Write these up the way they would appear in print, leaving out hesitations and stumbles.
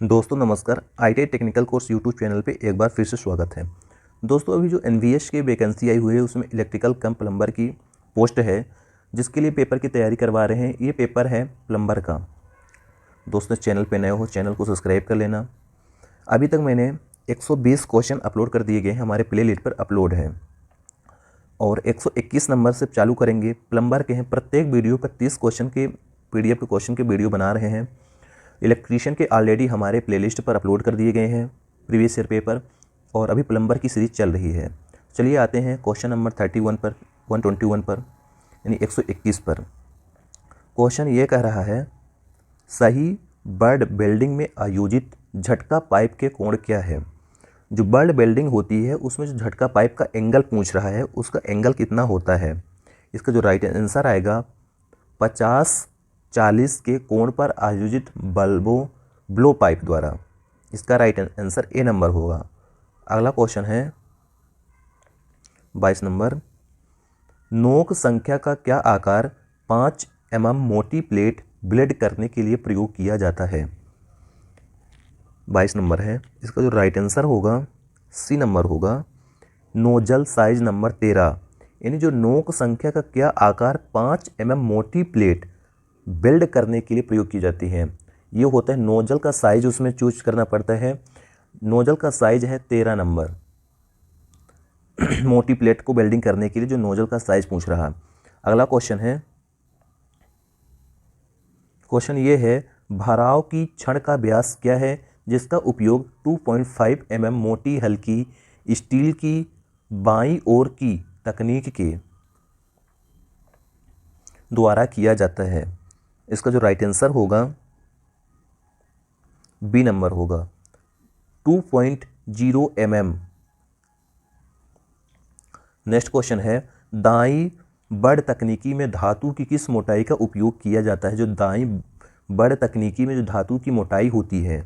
दोस्तों नमस्कार। ITI technical course YouTube channel पे एक बार फिर से स्वागत है। दोस्तों अभी जो NVS की वैकेंसी आई हुई है उसमें इलेक्ट्रिकल कम प्लम्बर की पोस्ट है, जिसके लिए पेपर की तैयारी करवा रहे हैं। ये पेपर है प्लम्बर का। दोस्तों चैनल पे नए हो चैनल को सब्सक्राइब कर लेना। अभी तक मैंने 120 क्वेश्चन अपलोड कर दिए गए हैं, हमारे प्ले लिस्ट पर अपलोड है और 121 नंबर से चालू करेंगे। प्लम्बर के हैं, प्रत्येक वीडियो पर 30 क्वेश्चन के PDF के क्वेश्चन के वीडियो बना रहे हैं। इलेक्ट्रीशियन के ऑलरेडी हमारे प्लेलिस्ट पर अपलोड कर दिए गए हैं प्रीवियस ईयर पेपर, और अभी प्लम्बर की सीरीज चल रही है। चलिए आते हैं क्वेश्चन नंबर 31 पर, 121 पर, यानी 121 पर। क्वेश्चन ये कह रहा है, सही बर्ड वेल्डिंग में आयोजित झटका पाइप के कोण क्या है। जो बर्ड वेल्डिंग होती है उसमें जो झटका पाइप का एंगल पूछ रहा है, उसका एंगल कितना होता है। इसका जो राइट आंसर आएगा 50-40 के कोण पर आयोजित ब्लो पाइप द्वारा। इसका राइट आंसर ए नंबर होगा। अगला क्वेश्चन है 22 नंबर, नोक संख्या का क्या आकार 5 mm मोटी प्लेट ब्लेड करने के लिए प्रयोग किया जाता है। 22 नंबर है, इसका जो राइट आंसर होगा सी नंबर होगा, नोजल साइज नंबर 13। यानी जो नोक संख्या का क्या आकार 5 mm मोटी प्लेट बिल्ड करने के लिए प्रयोग की जाती है, ये होता है नोजल का साइज। उसमें चूज करना पड़ता है, नोजल का साइज है 13 नंबर। मोटी प्लेट को वेल्डिंग करने के लिए जो नोजल का साइज पूछ रहा है। अगला क्वेश्चन है, क्वेश्चन ये है, भराव की छड़ का व्यास क्या है जिसका उपयोग 2.5 mm मोटी हल्की स्टील की बाईं ओर की तकनीक के द्वारा किया जाता है। इसका जो राइट आंसर होगा बी नंबर होगा, 2.0 mm। नेक्स्ट क्वेश्चन है, दाईं बड़ तकनीकी में धातु की किस मोटाई का उपयोग किया जाता है। जो दाईं बड़ तकनीकी में जो धातु की मोटाई होती है,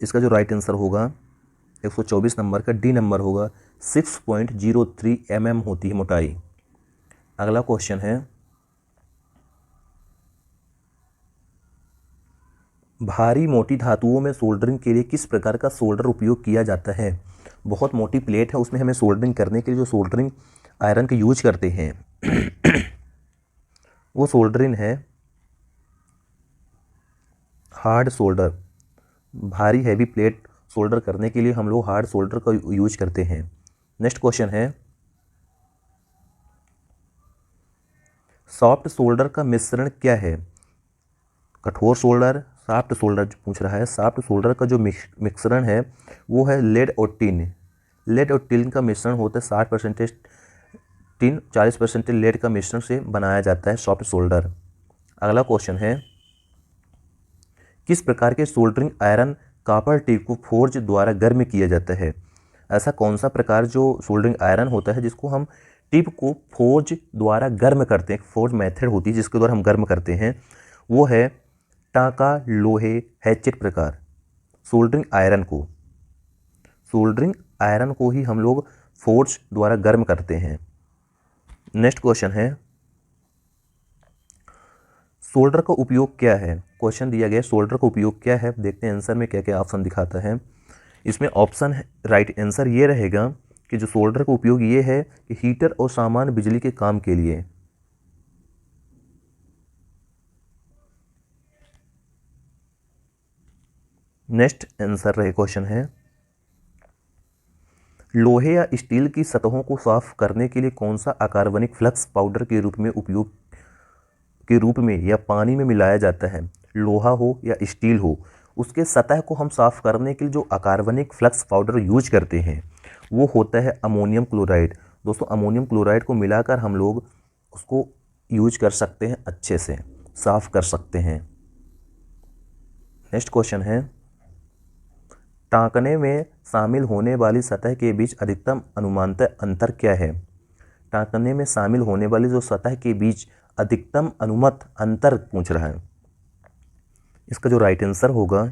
इसका जो राइट आंसर होगा 124 नंबर का डी नंबर होगा, 6.03 mm होती है मोटाई। अगला क्वेश्चन है, भारी मोटी धातुओं में सोल्डरिंग के लिए किस प्रकार का सोल्डर उपयोग किया जाता है। बहुत मोटी प्लेट है, उसमें हमें सोल्डरिंग करने के लिए जो सोल्डरिंग आयरन का यूज करते हैं वो सोल्डरिंग है हार्ड सोल्डर। भारी हैवी प्लेट सोल्डर करने के लिए हम लोग हार्ड सोल्डर का यूज करते हैं। नेक्स्ट क्वेश्चन है, सॉफ्ट सोल्डर का मिश्रण क्या है। कठोर सोल्डर, सॉफ्ट सोल्डर जो पूछ रहा है। सॉफ्ट सोल्डर का जो मिश्रण है वो है लेड और टिन। लेड और टिन का मिश्रण होता है 60% टिन, 40% लेड का मिश्रण से बनाया जाता है सॉफ्ट सोल्डर। अगला क्वेश्चन है, किस प्रकार के सोल्डरिंग आयरन कॉपर टिप को फोर्ज द्वारा गर्म किया जाता है। ऐसा कौन सा प्रकार जो सोल्डरिंग आयरन होता है जिसको हम टिप को फोर्ज द्वारा गर्म करते हैं, फोर्ज मेथड होती है जिसके द्वारा हम गर्म करते हैं, वो है टांका लोहे हैचेट प्रकार। सोल्डरिंग आयरन को ही हम लोग फोर्ज द्वारा गर्म करते हैं। नेक्स्ट क्वेश्चन है, सोल्डर का उपयोग क्या है। क्वेश्चन दिया गया सोल्डर का उपयोग क्या है, देखते हैं आंसर में क्या क्या ऑप्शन दिखाता है। इसमें ऑप्शन है, राइट आंसर ये रहेगा कि जो सोल्डर का उपयोग ये है कि हीटर और सामान्य बिजली के काम के लिए। नेक्स्ट आंसर रहे क्वेश्चन है, लोहे या स्टील की सतहों को साफ करने के लिए कौन सा अकार्बनिक फ्लक्स पाउडर के रूप में या पानी में मिलाया जाता है। लोहा हो या स्टील हो, उसके सतह को हम साफ करने के लिए जो अकार्बनिक फ्लक्स पाउडर यूज करते हैं वो होता है अमोनियम क्लोराइड। दोस्तों अमोनियम क्लोराइड को मिलाकर हम लोग उसको यूज कर सकते हैं, अच्छे से साफ कर सकते हैं। नेक्स्ट क्वेश्चन है, टांकने में शामिल होने वाली सतह के बीच अधिकतम अनुमानतः अंतर क्या है। टांकने में शामिल होने वाली जो सतह के बीच अधिकतम अनुमत अंतर पूछ रहा है। इसका जो राइट आंसर होगा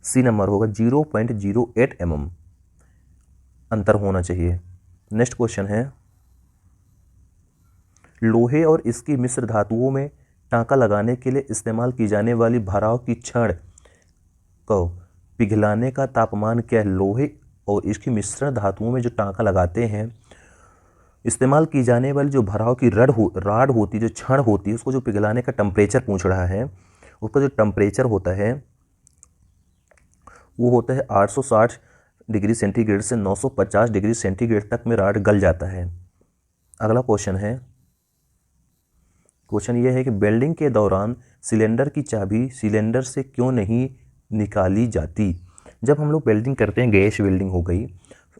सी नंबर होगा, 0.08 mm अंतर होना चाहिए। नेक्स्ट क्वेश्चन है, लोहे और इसकी मिश्र धातुओं में टांका लगाने के लिए इस्तेमाल की जाने वाली भराव की छड़ को पिघलाने का तापमान क्या है? लोहे और इसकी मिश्रण धातुओं में जो टांका लगाते हैं, इस्तेमाल की जाने वाली जो भराव की राड होती है, जो छड़ होती है, उसको जो पिघलाने का टेम्परेचर पूछ रहा है, उसका जो टेम्परेचर होता है वो होता है 860 डिग्री सेंटीग्रेड से 950 डिग्री सेंटीग्रेड तक में राड गल जाता है। अगला क्वेश्चन ये है कि वेल्डिंग के दौरान सिलेंडर की चाबी सिलेंडर से क्यों नहीं निकाली जाती? जब हम लोग वेल्डिंग करते हैं, गैस वेल्डिंग हो गई,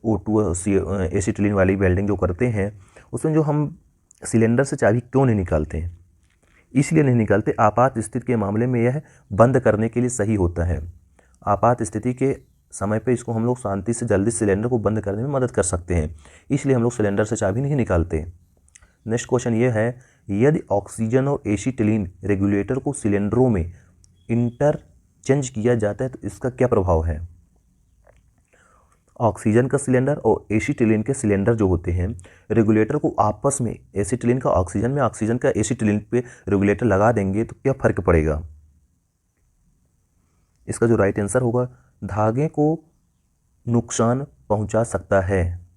O2 एसिटिलीन वाली वेल्डिंग जो करते हैं, उसमें जो हम सिलेंडर से चाबी क्यों नहीं निकालते हैं? इसलिए नहीं निकालते, आपात स्थिति के मामले में यह बंद करने के लिए सही होता है। आपात स्थिति के समय पे इसको हम लोग शांति से जल्दी सिलेंडर को बंद करने में मदद कर सकते हैं, इसलिए हम लोग सिलेंडर से चाबी नहीं निकालते। नेक्स्ट क्वेश्चन ये है, यदि ऑक्सीजन और एसिटिलीन रेगुलेटर को सिलेंडरों में इंटरचेंज किया जाता है तो इसका क्या प्रभाव है? ऑक्सीजन का सिलेंडर और एसिटिलीन के सिलेंडर जो होते हैं, रेगुलेटर को आपस में, एसिटिलीन का ऑक्सीजन में, ऑक्सीजन का एसिटिलीन पे रेगुलेटर लगा देंगे तो क्या फर्क पड़ेगा? इसका जो राइट आंसर होगा, धागे को नुकसान पहुंचा सकता है।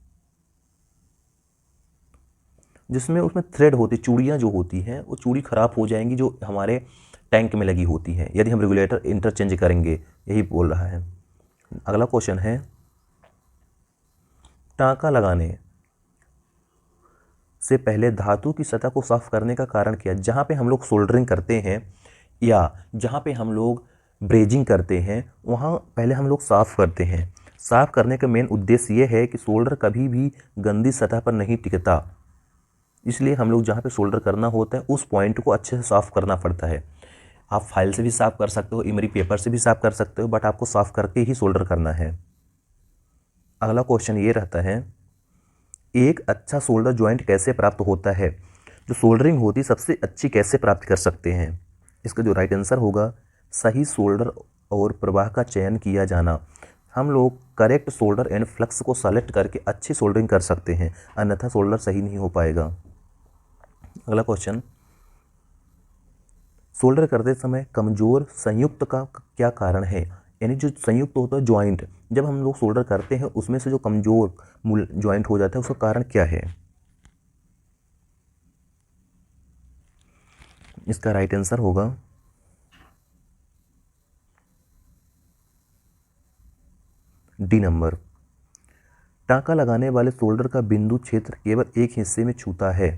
जिसमें उसमें थ्रेड होती, चूड़ियाँ जो होती हैं, वो चूड़ी खराब हो जाएंगी जो हमारे टैंक में लगी होती हैं, यदि हम रेगुलेटर इंटरचेंज करेंगे, यही बोल रहा है। अगला क्वेश्चन है, टांका लगाने से पहले धातु की सतह को साफ करने का कारण क्या? जहाँ पे हम लोग सोल्डरिंग करते हैं या जहाँ पे हम लोग ब्रेजिंग करते हैं, वहाँ पहले हम लोग साफ़ करते हैं। साफ़ करने का मेन उद्देश्य ये है कि सोल्डर कभी भी गंदी सतह पर नहीं टिकता, इसलिए हम लोग जहाँ पे सोल्डर करना होता है उस पॉइंट को अच्छे से साफ़ करना पड़ता है। आप फाइल से भी साफ़ कर सकते हो, इमरी पेपर से भी साफ़ कर सकते हो, बट आपको साफ़ करके ही सोल्डर करना है। अगला क्वेश्चन ये रहता है, एक अच्छा सोल्डर ज्वाइंट कैसे प्राप्त होता है? जो सोल्डरिंग होती है सबसे अच्छी कैसे प्राप्त कर सकते हैं? इसका जो राइट आंसर होगा, सही सोल्डर और प्रवाह का चयन किया जाना। हम लोग करेक्ट सोल्डर एंड फ्लक्स को सेलेक्ट करके अच्छी सोल्डरिंग कर सकते हैं, अन्यथा सोल्डर सही नहीं हो पाएगा। अगला क्वेश्चन, सोल्डर करते समय कमज़ोर संयुक्त का क्या कारण है? यानी जो संयुक्त होता है ज्वाइंट, जब हम लोग सोल्डर करते हैं उसमें से जो कमज़ोर ज्वाइंट हो जाता है, उसका कारण क्या है? इसका राइट आंसर होगा डी नंबर। टांका लगाने वाले सोल्डर का बिंदु क्षेत्र केवल एक हिस्से में छूता है।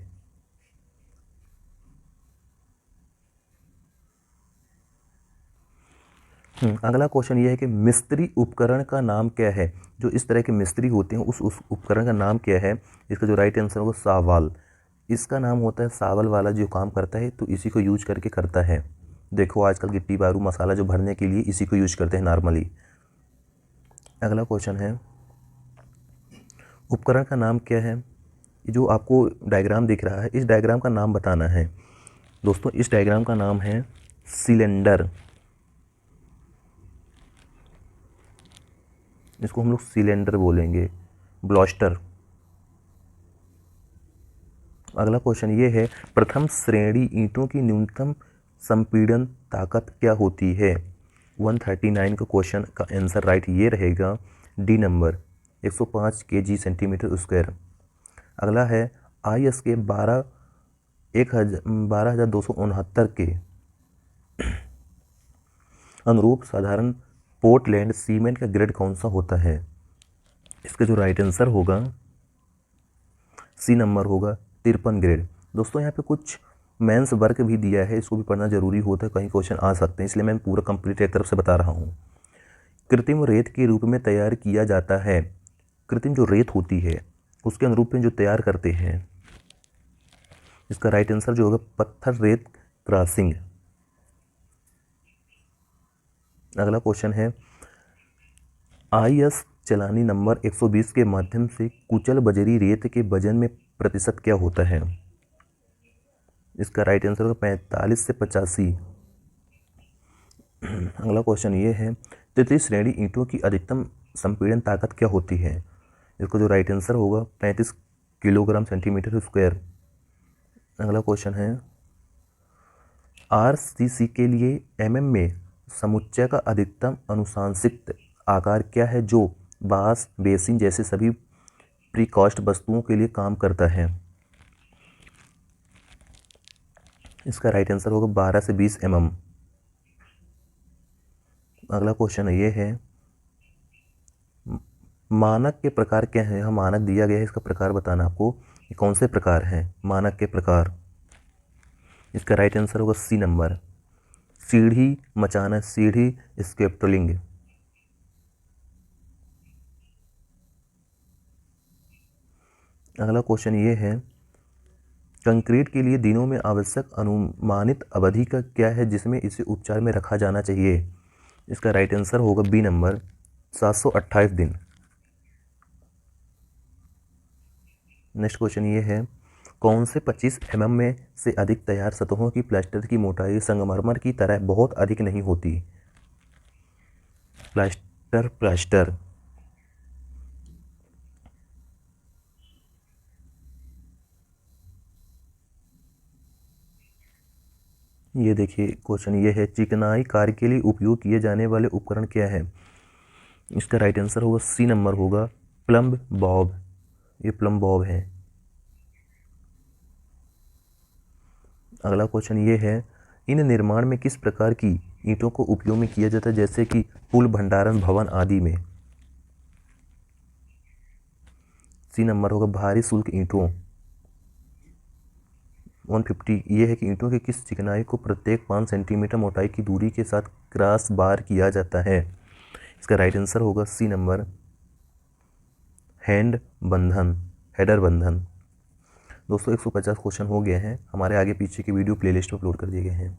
अगला क्वेश्चन ये है कि मिस्त्री उपकरण का नाम क्या है? जो इस तरह के मिस्त्री होते हैं उस उपकरण का नाम क्या है? इसका जो राइट आंसर होगा सावाल। इसका नाम होता है सावल वाला जो काम करता है, तो इसी को यूज करके करता है। देखो आजकल गिट्टी बारू मसाला जो भरने के लिए इसी को यूज करते हैं नॉर्मली। अगला क्वेश्चन है, उपकरण का नाम क्या है? जो आपको डायग्राम दिख रहा है, इस डायग्राम का नाम बताना है। दोस्तों इस डायग्राम का नाम है सिलेंडर। इसको हम लोग सिलेंडर बोलेंगे, ब्लास्टर। अगला क्वेश्चन ये है, प्रथम श्रेणी ईंटों की न्यूनतम संपीड़न ताकत क्या होती है? 139 का क्वेश्चन का आंसर राइट ये रहेगा D number, 105 kg centimetre square. अगला है, IS के 12,269 के अनुरूप साधारण पोर्टलैंड सीमेंट का ग्रेड कौन सा होता है? इसका जो राइट आंसर होगा सी नंबर होगा 53 ग्रेड। दोस्तों यहाँ पे कुछ मेंस वर्क भी दिया है, इसको भी पढ़ना जरूरी होता है, कहीं क्वेश्चन आ सकते हैं, इसलिए मैं पूरा कंप्लीट एक तरफ से बता रहा हूँ। कृत्रिम रेत के रूप में तैयार किया जाता है। कृत्रिम जो रेत होती है उसके अनुरूप में जो तैयार करते हैं, इसका राइट आंसर जो होगा पत्थर रेत क्रॉसिंग। अगला क्वेश्चन है, IS चलानी नंबर 120 के माध्यम से कुचल बजरी रेत के वजन में प्रतिशत क्या होता है? इसका राइट आंसर होगा 45 से 85। अगला क्वेश्चन ये है, तृतीय श्रेणी ईंटों की अधिकतम संपीड़न ताकत क्या होती है? इसका जो राइट आंसर होगा 35 किलोग्राम सेंटीमीटर स्क्वायर। अगला क्वेश्चन है, आरसीसी के लिए एमएम में समुच्चय का अधिकतम अनुशांसिक आकार क्या है जो बांस, बेसिन जैसे सभी प्रीकॉस्ट वस्तुओं के लिए काम करता है? इसका राइट आंसर होगा 12 से 20 mm। अगला क्वेश्चन ये है, मानक के प्रकार क्या है? यहाँ मानक दिया गया है, इसका प्रकार बताना आपको, ये कौन से प्रकार हैं मानक के प्रकार? इसका राइट आंसर होगा सी नंबर, सीढ़ी मचाना, सीढ़ी स्कैफोल्डिंग। अगला क्वेश्चन ये है, कंक्रीट के लिए दिनों में आवश्यक अनुमानित अवधि का क्या है जिसमें इसे उपचार में रखा जाना चाहिए? इसका राइट आंसर होगा बी नंबर, 728 दिन। नेक्स्ट क्वेश्चन ये है, कौन से 25 mm में से अधिक तैयार सतहों की प्लास्टर की मोटाई संगमरमर की तरह बहुत अधिक नहीं होती? प्लास्टर ये देखिए क्वेश्चन ये है, चिकनाई कार्य के लिए उपयोग किए जाने वाले उपकरण क्या है? इसका राइट आंसर होगा सी नंबर होगा, प्लम्ब बॉब। ये प्लम्ब बॉब है। अगला क्वेश्चन ये है, इन निर्माण में किस प्रकार की ईंटों को उपयोग में किया जाता है जैसे कि पुल, भंडारण भवन आदि में? सी नंबर होगा भारी शुल्क ईंटों। 150 ये है कि ईंटों के किस चिकनाई को प्रत्येक 5 सेंटीमीटर मोटाई की दूरी के साथ क्रॉस बार किया जाता है? इसका राइट आंसर होगा सी नंबर, हेडर बंधन। दोस्तों 150 क्वेश्चन हो गए हैं, हमारे आगे पीछे की वीडियो प्लेलिस्ट में अपलोड कर दिए गए हैं।